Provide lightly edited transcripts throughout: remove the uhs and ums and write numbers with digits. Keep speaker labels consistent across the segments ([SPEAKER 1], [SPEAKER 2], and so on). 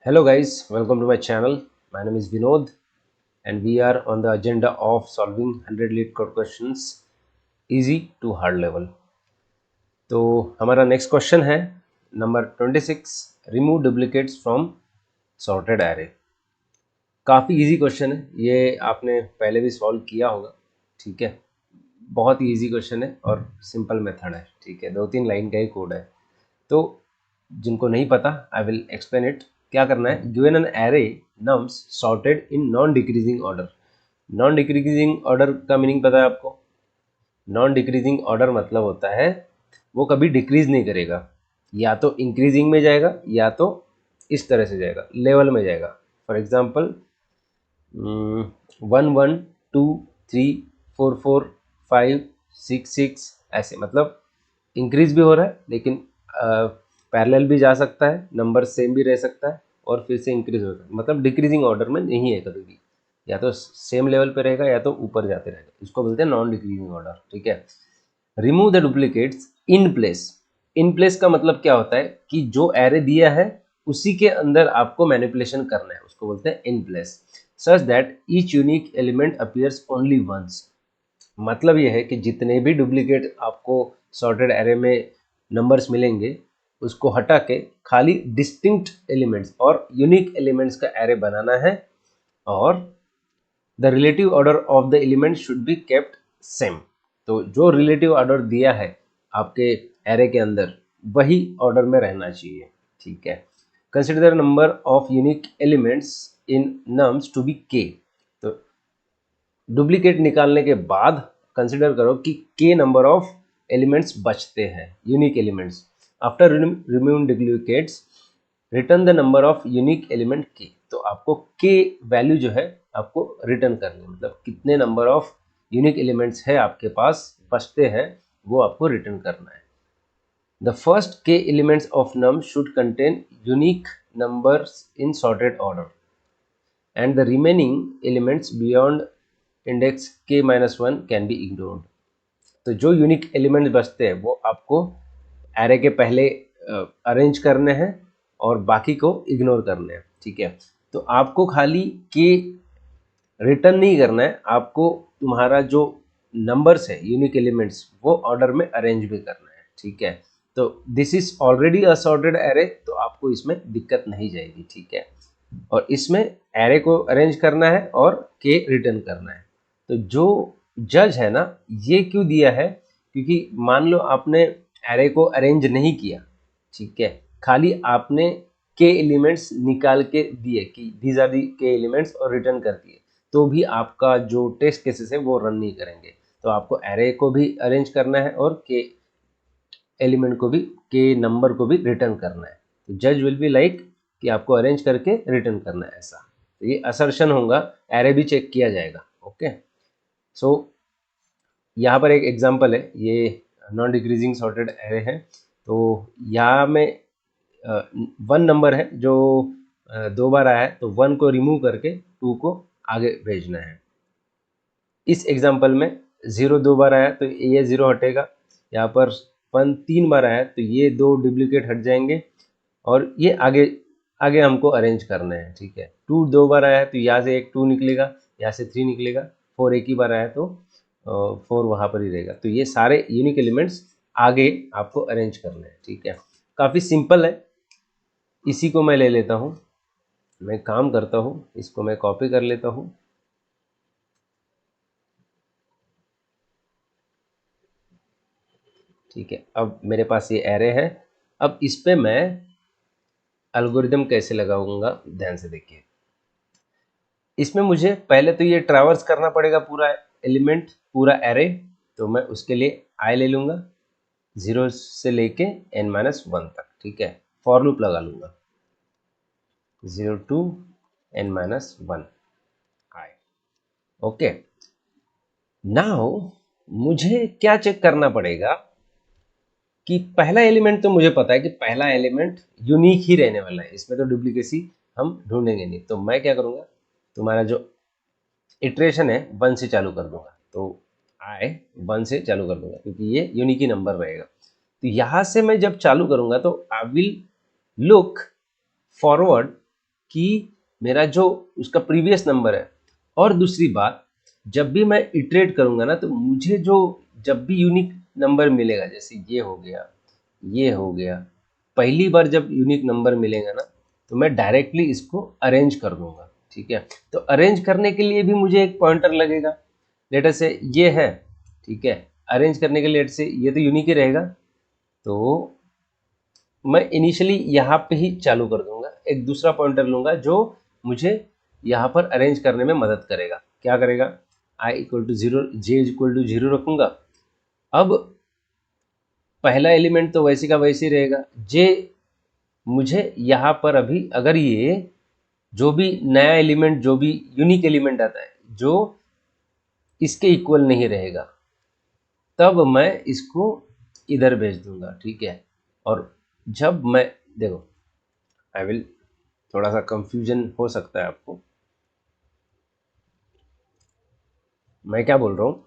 [SPEAKER 1] Hello guys, welcome to my channel. My name is Vinod and we are on the agenda of solving 100 lead code questions easy to hard level. तो हमारा next question है number 26, remove duplicates from sorted array. काफ़ी easy question है, ये आपने पहले भी solve किया होगा। ठीक है, बहुत ही इजी क्वेश्चन है और सिंपल मेथड है। ठीक है, 2-3 लाइन का ही कोड है। तो जिनको नहीं पता आई विल एक्सप्लेन इट। क्या करना है, given an array nums sorted in non decreasing order. Non decreasing order का मीनिंग पता है आपको? नॉन डिक्रीजिंग ऑर्डर मतलब होता है वो कभी डिक्रीज नहीं करेगा, या तो इंक्रीजिंग में जाएगा या तो इस तरह से जाएगा, लेवल में जाएगा। फॉर एग्जाम्पल 1 1 2 3 4 4 5 6 6 ऐसे, मतलब इंक्रीज भी हो रहा है लेकिन पैरेलल भी जा सकता है, नंबर सेम भी रह सकता है और फिर से इंक्रीज हो सकता है। मतलब डिक्रीजिंग ऑर्डर में नहीं है कभी भी, या तो सेम लेवल पे रहेगा या तो ऊपर जाते रहेगा। इसको बोलते हैं नॉन डिक्रीजिंग ऑर्डर। ठीक है, remove the duplicates in place. In place का मतलब क्या होता है कि जो एरे दिया है उसी के अंदर आपको मैनिपुलेशन करना है, उसको बोलते हैं in place. Such that each unique element appears only once. मतलब यह है कि जितने भी डुप्लीकेट आपको सॉर्टेड एरे में नंबर्स मिलेंगे उसको हटा के खाली डिस्टिंक्ट एलिमेंट्स और यूनिक एलिमेंट्स का एरे बनाना है, और the relative order of the element should be kept same. तो जो रिलेटिव ऑर्डर दिया है आपके एरे के अंदर वही ऑर्डर में रहना चाहिए। ठीक है, consider number of unique elements in nums to be k. तो डुप्लीकेट निकालने के बाद कंसिडर करो कि के नंबर ऑफ एलिमेंट्स बचते हैं, unique elements. After removing duplicates return the number of unique element के। तो आपको के वैल्यू जो है आपको रिटर्न करनी है, मतलब कितने नंबर ऑफ यूनिक एलिमेंट्स है आपके पास बचते हैं वो आपको रिटर्न करना है। The first k elements of num should contain unique numbers in sorted order and the remaining elements beyond index k-1 can be ignored। तो जो यूनिक एलिमेंट्स बचते हैं वो आपको एरे के पहले अरेंज करने हैं और बाकी को इग्नोर करने हैं। ठीक है, तो आपको खाली के रिटर्न नहीं करना है, आपको तुम्हारा जो नंबर्स है यूनिक एलिमेंट्स वो ऑर्डर में अरेंज भी करना है। ठीक है, तो this is already a sorted array, तो आपको इसमें दिक्कत नहीं जाएगी। ठीक है, और इसमें एरे को अरेंज करना है और के रिटर्न करना है। तो जो जज है ना, ये क्यों दिया है, क्योंकि मान लो आपने एरे को अरेंज नहीं किया, ठीक है, खाली आपने के एलिमेंट्स निकाल के दिए कि दीज आर दी के एलिमेंट्स और रिटर्न कर दिए, तो भी आपका जो टेस्ट केसेस है वो रन नहीं करेंगे। तो आपको एरे को भी अरेंज करना है और के एलिमेंट को भी, के नंबर को भी रिटर्न करना है। तो जज विल बी लाइक कि आपको अरेंज करके रिटर्न करना है ऐसा। तो ये असर्शन होगा, एरे भी चेक किया जाएगा। ओके, सो यहाँ पर एक एग्जांपल है, ये नॉन डिक्रीजिंग सॉर्टेड एरे है। तो यहाँ में वन नंबर है जो 2 बार आया है, तो 1 को रिमूव करके 2 को आगे भेजना है। इस एग्जांपल में 0 2 बार आया तो ये 0 हटेगा, यहाँ पर 1 3 बार आया तो ये 2 डुप्लीकेट हट जाएंगे और ये आगे आगे हमको अरेंज करना है। ठीक है, 2 2 बार आया तो यहाँ से एक 2 निकलेगा, यहाँ से 3 निकलेगा, 4 एक ही बार आया तो 4 वहाँ पर ही रहेगा। तो ये सारे यूनिक एलिमेंट्स आगे आपको अरेंज करने हैं। ठीक है, काफ़ी सिंपल है। इसी को मैं ले लेता हूँ, मैं काम करता हूँ, इसको मैं कॉपी कर लेता हूँ। ठीक है, अब मेरे पास ये एरे है। अब इस पे मैं एल्गोरिदम कैसे लगाऊंगा, ध्यान से देखिए। इसमें मुझे पहले तो ये ट्रैवर्स करना पड़ेगा पूरा एलिमेंट, पूरा एरे। तो मैं उसके लिए आई ले लूंगा 0 से लेके n-1 तक। ठीक है, फॉर लूप लगा लूंगा 0 to n-1 I. Okay, now मुझे क्या चेक करना पड़ेगा कि पहला एलिमेंट, तो मुझे पता है कि पहला एलिमेंट यूनिक ही रहने वाला है, इसमें तो डुप्लीकेसी हम ढूंढेंगे नहीं। तो मैं क्या करूंगा, तुम्हारा जो इटरेशन है 1 से चालू कर दूंगा। तो आई 1 से चालू कर दूंगा क्योंकि ये यूनिक ही नंबर रहेगा। तो यहां से मैं जब चालू करूंगा तो आई विल लुक फॉरवर्ड कि मेरा जो उसका प्रीवियस नंबर है। और दूसरी बात, जब भी मैं इटरेट करूंगा ना, तो मुझे जो जब भी यूनिक नंबर मिलेगा, जैसे ये हो गया, ये हो गया, पहली बार जब यूनिक नंबर मिलेगा ना, तो मैं डायरेक्टली इसको अरेंज कर दूंगा। ठीक है, तो अरेंज करने के लिए भी मुझे एक पॉइंटर लगेगा। लेटर से ये है, ठीक है, अरेंज करने के लिए लेटर से ये तो यूनिक ही रहेगा, तो मैं इनिशियली यहाँ पे ही चालू कर दूंगा, एक दूसरा पॉइंटर लूंगा जो मुझे यहाँ पर अरेंज करने में मदद करेगा। क्या करेगा, i equal to zero, j equal to zero रखूंगा। अब पहला एलिमेंट तो वैसे का वैसे ही रहेगा, जे मुझे यहाँ पर अभी अगर ये जो भी नया एलिमेंट, जो भी यूनिक एलिमेंट आता है जो इसके इक्वल नहीं रहेगा, तब मैं इसको इधर भेज दूंगा। ठीक है, और जब मैं देखो, आई विल, थोड़ा सा कंफ्यूजन हो सकता है आपको, मैं क्या बोल रहा हूँ,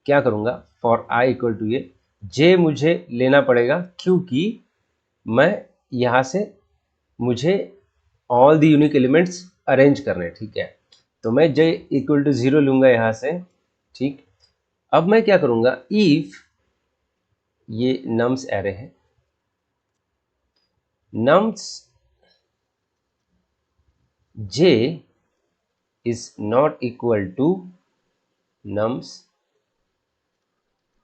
[SPEAKER 1] क्या करूँगा, फॉर आई इक्वल टू ये, जे मुझे लेना पड़ेगा क्योंकि मैं यहाँ से, मुझे all the unique elements arrange करने हैं। ठीक है, तो मैं जे इक्वल टू जीरो लूँगा यहाँ से। ठीक, अब मैं क्या करूँगा, इफ ये नम्स एरे है, nums j is not equal to nums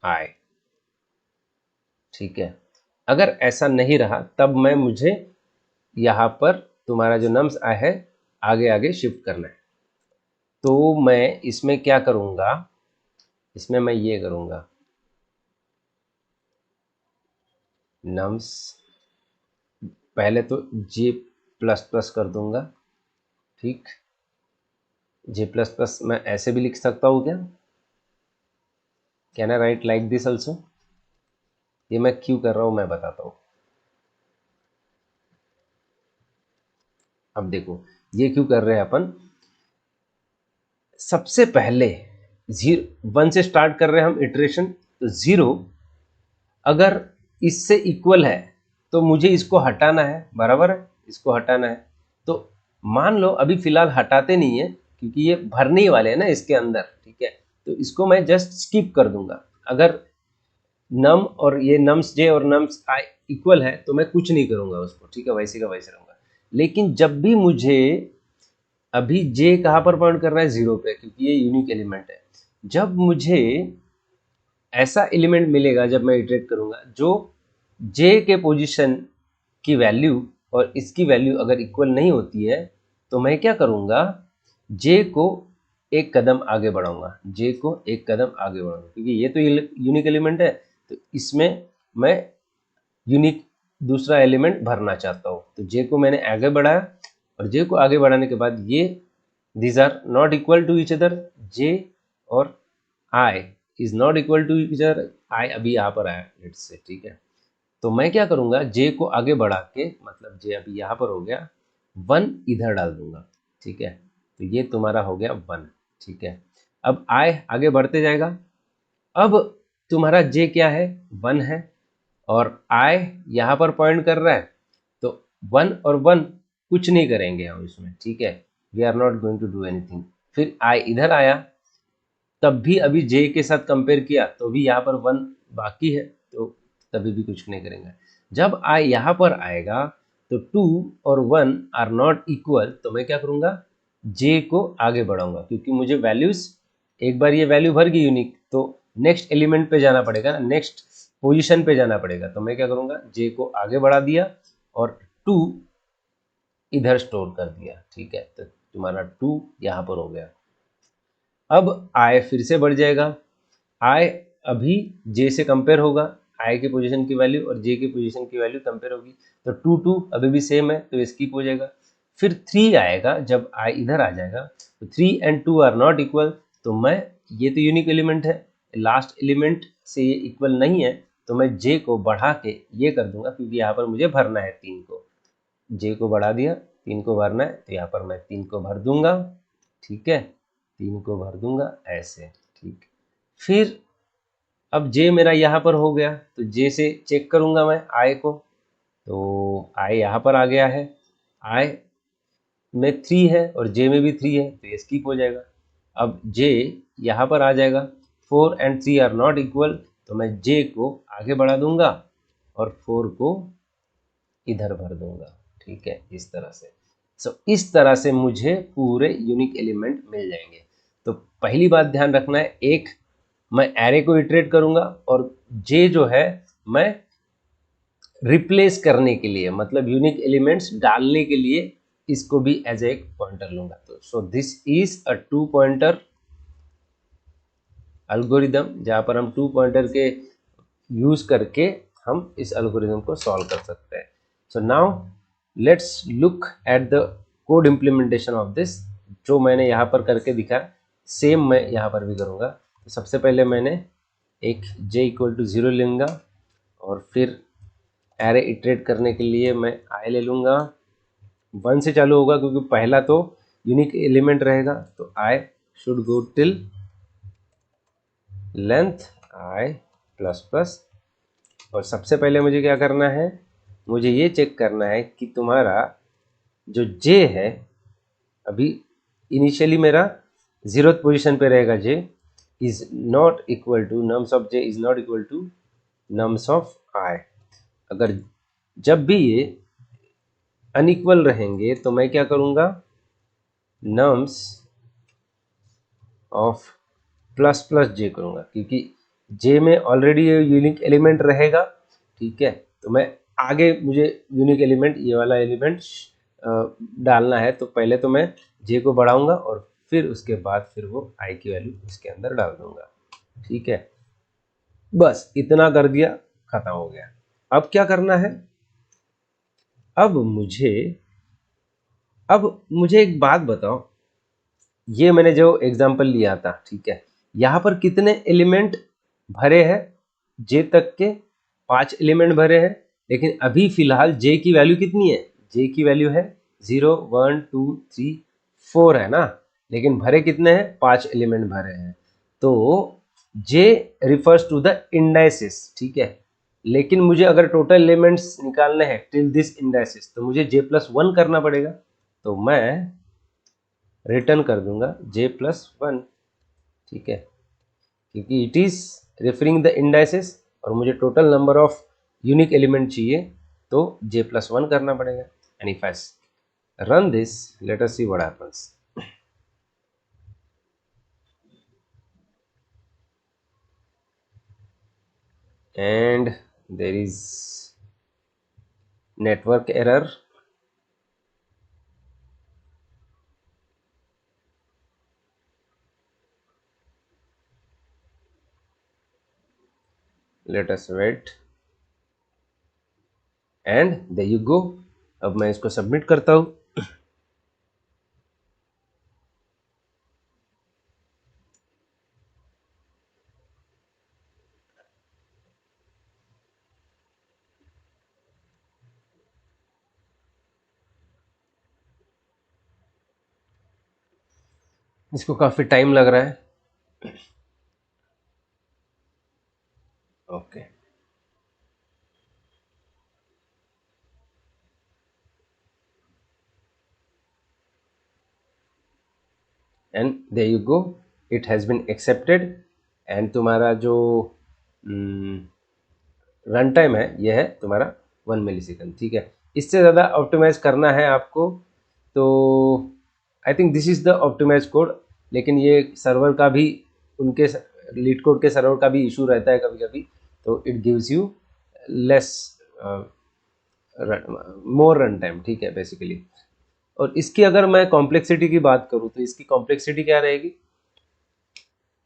[SPEAKER 1] i. ठीक है, अगर ऐसा नहीं रहा तब मैं, मुझे यहाँ पर तुम्हारा जो नम्स आई है आगे आगे शिफ्ट करना है। तो मैं इसमें क्या करूँगा, इसमें मैं ये करूँगा, नम्स पहले तो जे प्लस प्लस कर दूंगा। ठीक, जे प्लस प्लस मैं ऐसे भी लिख सकता हूँ क्या, can I right like this also. ये मैं क्यों कर रहा हूँ मैं बताता हूँ। अब देखो, ये क्यों कर रहे हैं अपन, सबसे पहले जीरो वन से स्टार्ट कर रहे हैं हम इटरेशन, तो जीरो अगर इससे इक्वल है तो मुझे इसको हटाना है, बराबर है, इसको हटाना है। तो मान लो अभी फिलहाल हटाते नहीं है क्योंकि ये भरने ही वाले हैं ना इसके अंदर। ठीक है, तो इसको मैं जस्ट स्किप कर दूंगा। अगर नम और ये नम्स जे और नम्स आई इक्वल है तो मैं कुछ नहीं करूंगा उसको। ठीक है, वैसे का वैसे रहूंगा। लेकिन जब भी मुझे, अभी जे कहाँ पर पॉइंट कर रहा है, जीरो पे, क्योंकि ये यूनिक एलिमेंट है। जब मुझे ऐसा एलिमेंट मिलेगा, जब मैं इटरेट करूंगा, जो जे के पोजीशन की वैल्यू और इसकी वैल्यू अगर इक्वल नहीं होती है, तो मैं क्या करूंगा, जे को एक कदम आगे बढ़ाऊंगा, जे को एक कदम आगे बढ़ाऊंगा, क्योंकि ये तो यूनिक एलिमेंट है, तो इसमें मैं यूनिक दूसरा एलिमेंट भरना चाहता हूँ। तो जे को मैंने आगे बढ़ाया, और जे को आगे बढ़ाने के बाद ये, these are not equal to each other, j और i is not equal to each other, i अभी यहाँ पर आया लेट्स से। ठीक है, तो मैं क्या करूंगा, जे को आगे बढ़ा के, मतलब जे अभी यहाँ पर हो गया, वन इधर डाल दूंगा। ठीक है, तो ये तुम्हारा हो गया वन। ठीक है, अब आई आगे बढ़ते जाएगा। अब तुम्हारा जे क्या है, वन है, और आई यहाँ पर पॉइंट कर रहा है, तो वन और वन कुछ नहीं करेंगे हम इसमें। ठीक है, we are not going to do anything. फिर आई इधर आया, तब भी अभी जे के साथ कंपेयर किया तो भी यहाँ पर वन बाकी है, तो तभी भी कुछ नहीं करेंगे। जब आई यहाँ पर आएगा तो टू और वन आर नॉट इक्वल, तो मैं क्या करूँगा, जे को आगे बढ़ाऊंगा, क्योंकि मुझे वैल्यूज, एक बार ये वैल्यू भर गई यूनिक, तो नेक्स्ट एलिमेंट पे जाना पड़ेगा ना, नेक्स्ट पोजीशन पे जाना पड़ेगा। तो मैं क्या करूँगा, जे को आगे बढ़ा दिया और टू इधर स्टोर कर दिया। ठीक है, तो तुम्हारा टू यहाँ पर हो गया। अब आई फिर से बढ़ जाएगा, आई अभी जे से कंपेयर होगा, आई के पोजीशन की वैल्यू और जे की पोजीशन की वैल्यू कंपेयर होगी, तो टू टू अभी भी सेम है, तो स्किप हो जाएगा। फिर थ्री आएगा, जब आई इधर आ जाएगा, तो three and two are not equal, तो मैं, ये तो यूनिक एलिमेंट है, लास्ट एलिमेंट से ये इक्वल नहीं है, तो मैं जे को बढ़ा के ये कर दूंगा, क्योंकि यहाँ पर मुझे भरना है तीन को, जे को बढ़ा दिया, तीन को भरना है, तो यहाँ पर मैं तीन को भर दूंगा। ठीक है, तीन को भर दूंगा ऐसे। ठीक, फिर अब जे मेरा यहाँ पर हो गया, तो जे से चेक करूंगा मैं आई को, तो आई यहाँ पर आ गया है, आई में 3 है और जे में भी 3 है, तो ये स्किप हो जाएगा। अब जे यहाँ पर आ जाएगा, 4 एंड 3 आर नॉट इक्वल, तो मैं जे को आगे बढ़ा दूंगा और 4 को इधर भर दूंगा। ठीक है, इस तरह से। इस तरह से मुझे पूरे यूनिक एलिमेंट मिल जाएंगे। तो पहली बात ध्यान रखना है, एक मैं एरे को इटरेट करूंगा और जे जो है मैं रिप्लेस करने के लिए, मतलब यूनिक एलिमेंट्स डालने के लिए इसको भी एज एक पॉइंटर लूंगा। तो so this is a 2 pointer algorithm, जहां पर हम 2 पॉइंटर के यूज करके हम इस एल्गोरिदम को सॉल्व कर सकते हैं। So now let's look at the code implementation of this. जो मैंने यहाँ पर करके दिखा, सेम मैं यहाँ पर भी करूँगा। तो सबसे पहले मैंने एक j इक्वल टू 0 लूँगा और फिर एरे इटरेट करने के लिए मैं i ले लूँगा। 1 से चालू होगा क्योंकि पहला तो यूनिक एलिमेंट रहेगा, तो i should go till length i plus plus. और सबसे पहले मुझे क्या करना है, मुझे ये चेक करना है कि तुम्हारा जो j है, अभी इनिशियली मेरा 0th पोजीशन पे रहेगा, j is not equal to nums of j is not equal to nums of i। अगर जब भी ये अनइक्वल रहेंगे तो मैं क्या करूँगा, nums of plus plus j करूँगा, क्योंकि j में ऑलरेडी ये यूनिक एलिमेंट रहेगा। ठीक है, तो मैं आगे मुझे यूनिक एलिमेंट, ये वाला एलिमेंट डालना है, तो पहले तो मैं j को बढ़ाऊंगा और फिर उसके बाद फिर वो i की वैल्यू इसके अंदर डाल दूंगा। ठीक है, बस इतना कर दिया, खत्म हो गया। अब क्या करना है, अब मुझे एक बात बताओ, ये मैंने जो एग्जांपल लिया था, ठीक है, यहाँ पर कितने एलिमेंट भरे हैं, जे तक के 5 एलिमेंट भरे हैं, लेकिन अभी फिलहाल जे की वैल्यू कितनी है, जे की वैल्यू है 0 1 2 3 4 है ना, लेकिन भरे कितने हैं, 5 एलिमेंट भरे हैं। तो जे रिफर्स टू द इंडाइसिस। ठीक है, लेकिन मुझे अगर टोटल एलिमेंट्स निकालने हैं टिल दिस इंडाइसिस, तो मुझे j+1 करना पड़ेगा। तो मैं रिटर्न कर दूंगा j+1। ठीक है, क्योंकि it is referring the indices और मुझे total number of unique element चाहिए, तो j+1 करना पड़ेगा। And if I run this, let us see what happens. And there is network error. Let us wait and there you go. अब मैं इसको submit करता हूं। इसको काफी टाइम लग रहा है। Okay, and there you go, it has been accepted. एंड तुम्हारा जो रन टाइम है, ये है तुम्हारा 1 मिलीसेकंड। ठीक है, इससे ज़्यादा ऑप्टिमाइज करना है आपको तो I think this is the optimise code. लेकिन ये सर्वर का भी, उनके लीड कोड के सर्वर का भी इशू रहता है कभी कभी, तो it gives you less more run time. ठीक है, बेसिकली। और इसकी अगर मैं कॉम्प्लेक्सिटी की बात करूँ, तो इसकी कॉम्प्लेक्सिटी क्या रहेगी,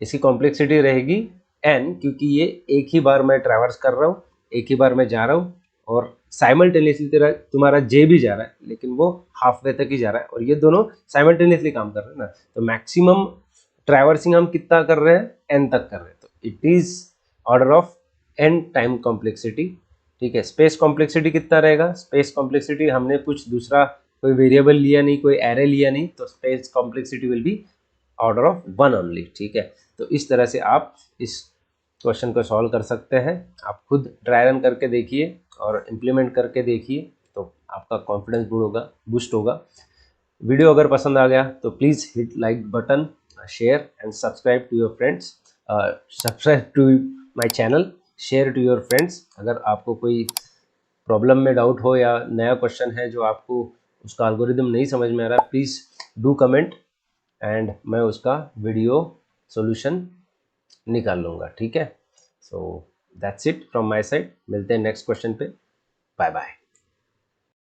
[SPEAKER 1] इसकी कॉम्प्लेक्सिटी रहेगी n, क्योंकि ये एक ही बार मैं ट्रैवर्स कर रहा हूँ, एक ही बार मैं जा रहा हूँ और साइमल्टेनियसली तुम्हारा j भी जा रहा है, लेकिन वो हाफ वे तक ही जा रहा है और ये दोनों साइमल्टेनियसली काम कर रहे हैं ना। तो मैक्सिमम ट्रैवर्सिंग हम कितना कर रहे हैं, n तक कर रहे हैं, तो it is order of n time complexity. ठीक है, स्पेस कॉम्प्लेक्सिटी कितना रहेगा, स्पेस कॉम्प्लेक्सिटी हमने कुछ दूसरा कोई वेरिएबल लिया नहीं, कोई एरे लिया नहीं, तो space complexity will be order of 1 only. ठीक है, तो इस तरह से आप इस क्वेश्चन को सॉल्व कर सकते हैं। आप खुद ट्राई रन करके देखिए और इम्प्लीमेंट करके देखिए, तो आपका कॉन्फिडेंस बूस्ट होगा। वीडियो अगर पसंद आ गया तो please hit like button, share and subscribe to your friends, subscribe to my channel, share to your friends. अगर आपको कोई प्रॉब्लम में डाउट हो या नया क्वेश्चन है जो आपको उसका एल्गोरिदम नहीं समझ में आ रहा, प्लीज़ डू कमेंट एंड मैं उसका वीडियो सॉल्यूशन निकाल लूँगा, ठीक है। So that's it from my side. मिलते हैं नेक्स्ट क्वेश्चन पे। Bye bye.